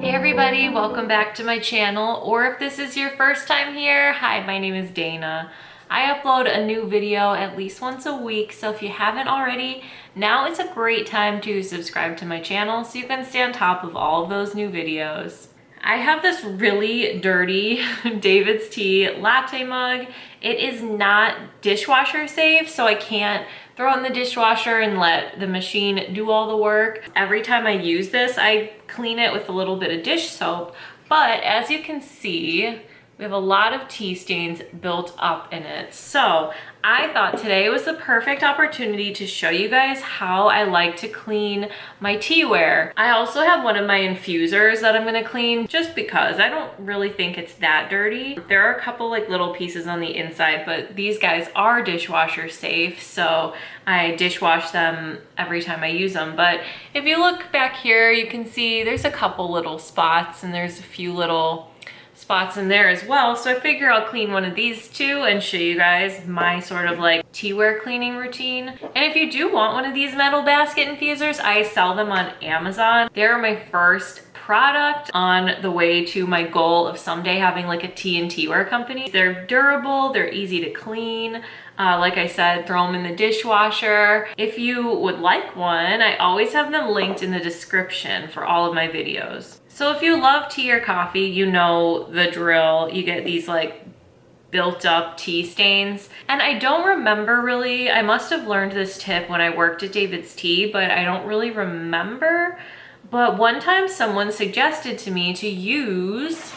Hey everybody, welcome back to my channel, or if this is your first time here, hi, my name is Dana. I upload a new video at least once a week, so if you haven't already, now is a great time to subscribe to my channel so you can stay on top of all of those new videos. I have this really dirty David's Tea latte mug. It is not dishwasher safe, so I can't throw it in the dishwasher and let the machine do all the work. Every time I use this, I clean it with a little bit of dish soap, but as you can see, we have a lot of tea stains built up in it. So I thought today was the perfect opportunity to show you guys how I like to clean my teaware. I also have one of my infusers that I'm gonna clean just because I don't really think it's that dirty. There are a couple like little pieces on the inside, but these guys are dishwasher safe, so I dishwash them every time I use them. But if you look back here, you can see there's a couple little spots and there's a few little spots in there as well. So I figure I'll clean one of these too and show you guys my sort of like teaware cleaning routine. And if you do want one of these metal basket infusers, I sell them on Amazon. They're my first product on the way to my goal of someday having like a tea and teaware company. They're durable, they're easy to clean. Like I said, throw them in the dishwasher. If you would like one, I always have them linked in the description for all of my videos. So if you love tea or coffee, you know the drill. You get these like built up tea stains. And I don't remember really, I must have learned this tip when I worked at David's Tea, but I don't really remember. But one time someone suggested to me to use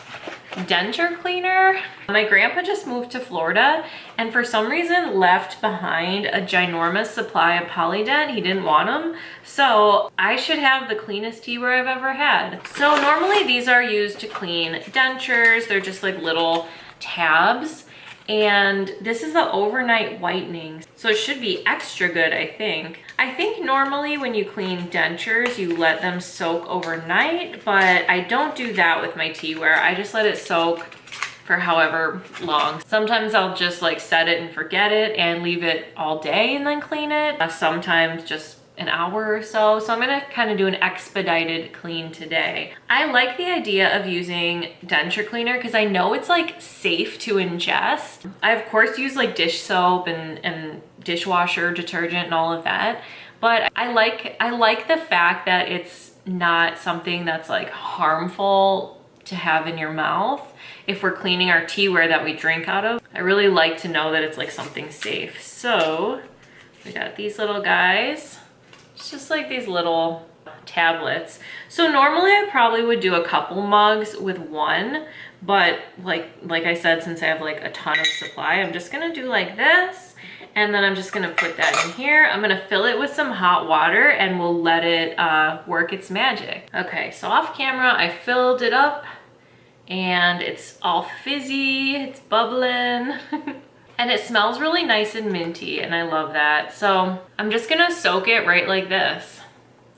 denture cleaner. My grandpa just moved to Florida and for some reason left behind a ginormous supply of Polydent. He didn't want them. So I should have the cleanest teaware I've ever had. So normally these are used to clean dentures. They're just like little tabs. And this is the overnight whitening. So it should be extra good, I think. I think normally when you clean dentures, you let them soak overnight, but I don't do that with my teaware. I just let it soak for however long. Sometimes I'll just like set it and forget it and leave it all day and then clean it. Sometimes just an hour or so. So I'm gonna kind of do an expedited clean today. I like the idea of using denture cleaner because I know it's like safe to ingest. I of course use like dish soap and dishwasher detergent and all of that. But I like the fact that it's not something that's like harmful to have in your mouth if we're cleaning our teaware that we drink out of. I really like to know that it's like something safe. So we got these little guys. It's just like these little tablets. So normally I probably would do a couple mugs with one, but like I said, since I have like a ton of supply, I'm just gonna do like this. And then I'm just gonna put that in here. I'm gonna fill it with some hot water and we'll let it work its magic. Okay, so off camera, I filled it up and it's all fizzy, it's bubbling. And it smells really nice and minty, and I love that. So I'm just gonna soak it right like this.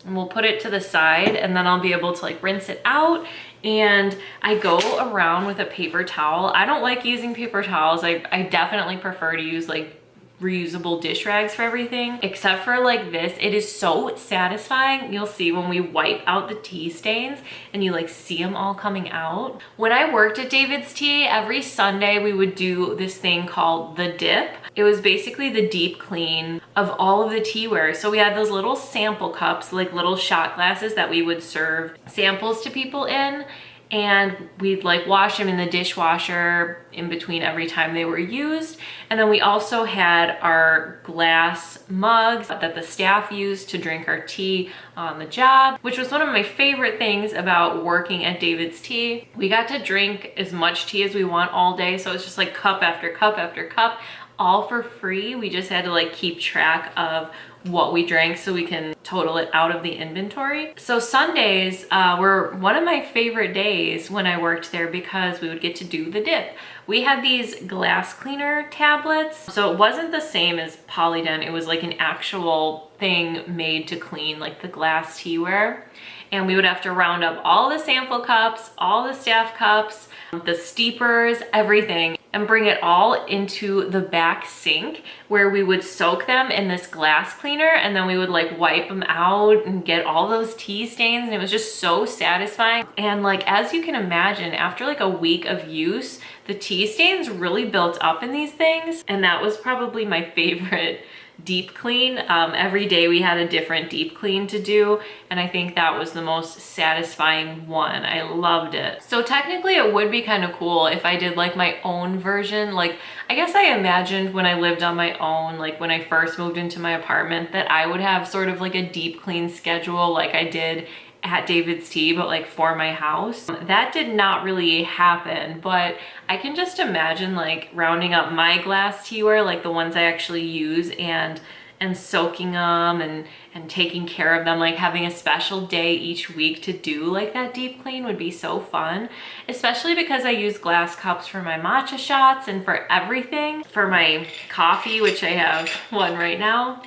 And we'll put it to the side, and then I'll be able to like rinse it out. And I go around with a paper towel. I don't like using paper towels. I definitely prefer to use like reusable dish rags for everything, except for like this. It is so satisfying. You'll see when we wipe out the tea stains and you like see them all coming out. When I worked at David's Tea, every Sunday we would do this thing called the dip. It was basically the deep clean of all of the teaware. So we had those little sample cups, like little shot glasses that we would serve samples to people in. And we'd like wash them in the dishwasher in between every time they were used. And then we also had our glass mugs that the staff used to drink our tea on the job, which was one of my favorite things about working at David's Tea. We got to drink as much tea as we want all day. So it's just like cup after cup after cup, all for free. We just had to like keep track of what we drank so we can total it out of the inventory. So Sundays were one of my favorite days when I worked there because we would get to do the dip. We had these glass cleaner tablets. So it wasn't the same as Polydent. It was like an actual thing made to clean like the glass teaware. And we would have to round up all the sample cups, all the staff cups, the steepers, everything. and bring it all into the back sink where we would soak them in this glass cleaner, and then we would like wipe them out and get all those tea stains, and it was just so satisfying. And like, as you can imagine, after like a week of use, the tea stains really built up in these things, and that was probably my favorite deep clean. Every day we had a different deep clean to do, and I think that was the most satisfying one. I loved it. So technically it would be kind of cool if I did like my own version. Like, I guess I imagined when I lived on my own, like when I first moved into my apartment, that I would have sort of like a deep clean schedule like I did at David's Tea, but like for my house. That did not really happen, but I can just imagine like rounding up my glass teaware, like the ones I actually use, and soaking them and taking care of them, like having a special day each week to do like that deep clean would be so fun, especially because I use glass cups for my matcha shots and for everything. For my coffee, which I have one right now.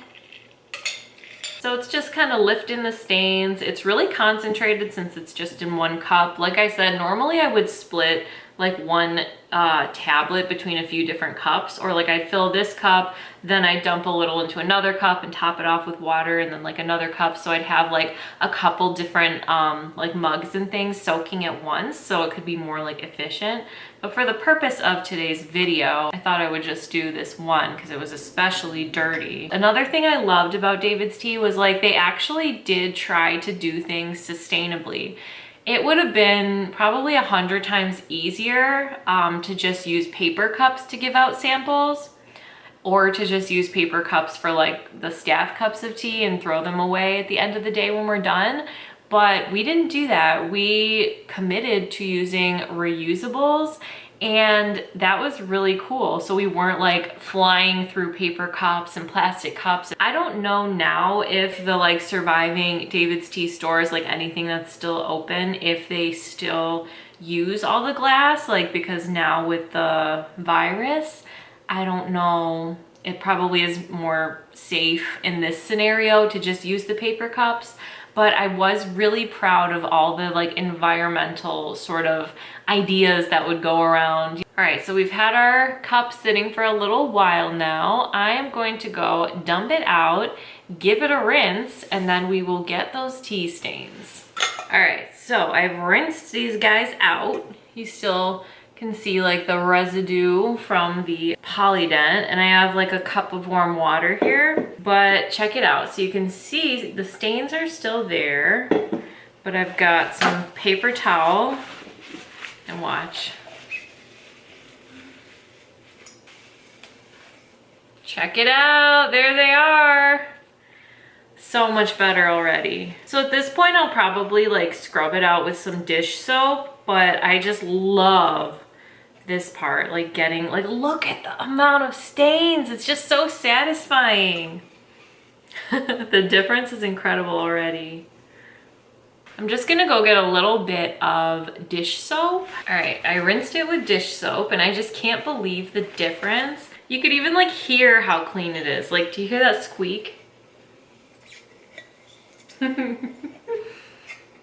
So it's just kind of lifting the stains. It's really concentrated since it's just in one cup. Like I said, normally I would split like one tablet between a few different cups, or like I'd fill this cup, then I'd dump a little into another cup and top it off with water, and then like another cup. So I'd have like a couple different like mugs and things soaking at once, so it could be more like efficient. But for the purpose of today's video, I thought I would just do this one because it was especially dirty. Another thing I loved about David's Tea was like they actually did try to do things sustainably. It would have been probably 100 times easier to just use paper cups to give out samples, or to just use paper cups for like the staff cups of tea and throw them away at the end of the day when we're done. But we didn't do that. We committed to using reusables, and that was really cool. So we weren't like flying through paper cups and plastic cups. I don't know now if the like surviving David's Tea stores, like anything that's still open, if they still use all the glass, like because now with the virus, I don't know. It probably is more safe in this scenario to just use the paper cups. But I was really proud of all the like environmental sort of ideas that would go around. All right, so we've had our cup sitting for a little while now. I am going to go dump it out, give it a rinse, and then we will get those tea stains. All right, so I've rinsed these guys out. You still can see like the residue from the Polydent, and I have like a cup of warm water here. But check it out. So you can see the stains are still there, but I've got some paper towel, and watch. Check it out, there they are. So much better already. So at this point, I'll probably like scrub it out with some dish soap, but I just love this part, like getting, like, look at the amount of stains. It's just so satisfying. The difference is incredible already. I'm just gonna go get a little bit of dish soap. All right, I rinsed it with dish soap, and I just can't believe the difference. You could even like hear how clean it is. Like, do you hear that squeak?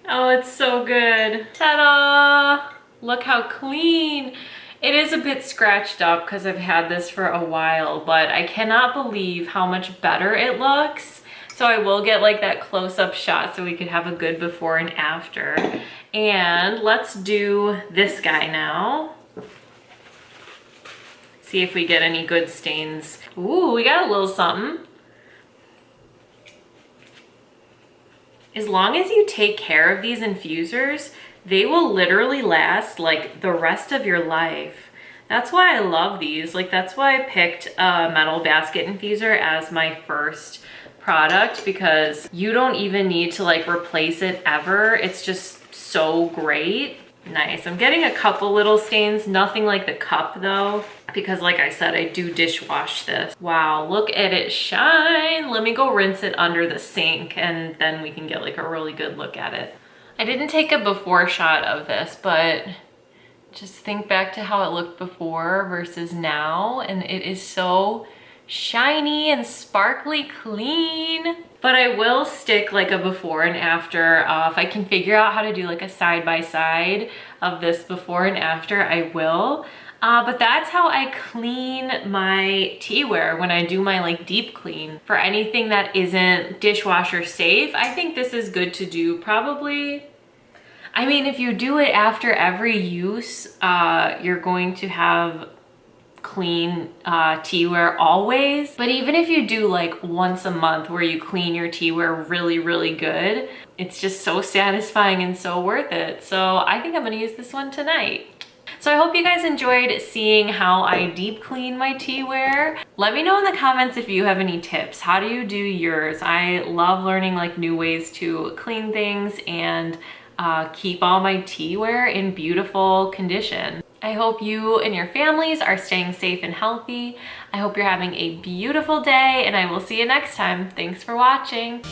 Oh, it's so good. Ta-da! Look how clean. It is a bit scratched up because I've had this for a while, but I cannot believe how much better it looks. So I will get like that close-up shot so we could have a good before and after. And let's do this guy now. See if we get any good stains. Ooh, we got a little something. As long as you take care of these infusers, they will literally last like the rest of your life. That's why I love these. Like, that's why I picked a metal basket infuser as my first product, because you don't even need to like replace it ever. It's just so great. Nice. I'm getting a couple little stains, nothing like the cup though, because like I said, I do dishwash this. Wow, look at it shine. Let me go rinse it under the sink, and then we can get like a really good look at it. I didn't take a before shot of this, but just think back to how it looked before versus now, and it is so shiny and sparkly clean. But I will stick like a before and after. If I can figure out how to do like a side by side of this before and after, I will. But that's how I clean my teaware when I do my like deep clean. For anything that isn't dishwasher safe, I think this is good to do probably. I mean, if you do it after every use, you're going to have clean teaware always. But even if you do like once a month where you clean your teaware really, really good, it's just so satisfying and so worth it. So I think I'm gonna use this one tonight. So I hope you guys enjoyed seeing how I deep clean my teaware. Let me know in the comments if you have any tips. How do you do yours? I love learning like new ways to clean things and keep all my teaware in beautiful condition. I hope you and your families are staying safe and healthy. I hope you're having a beautiful day, and I will see you next time. Thanks for watching.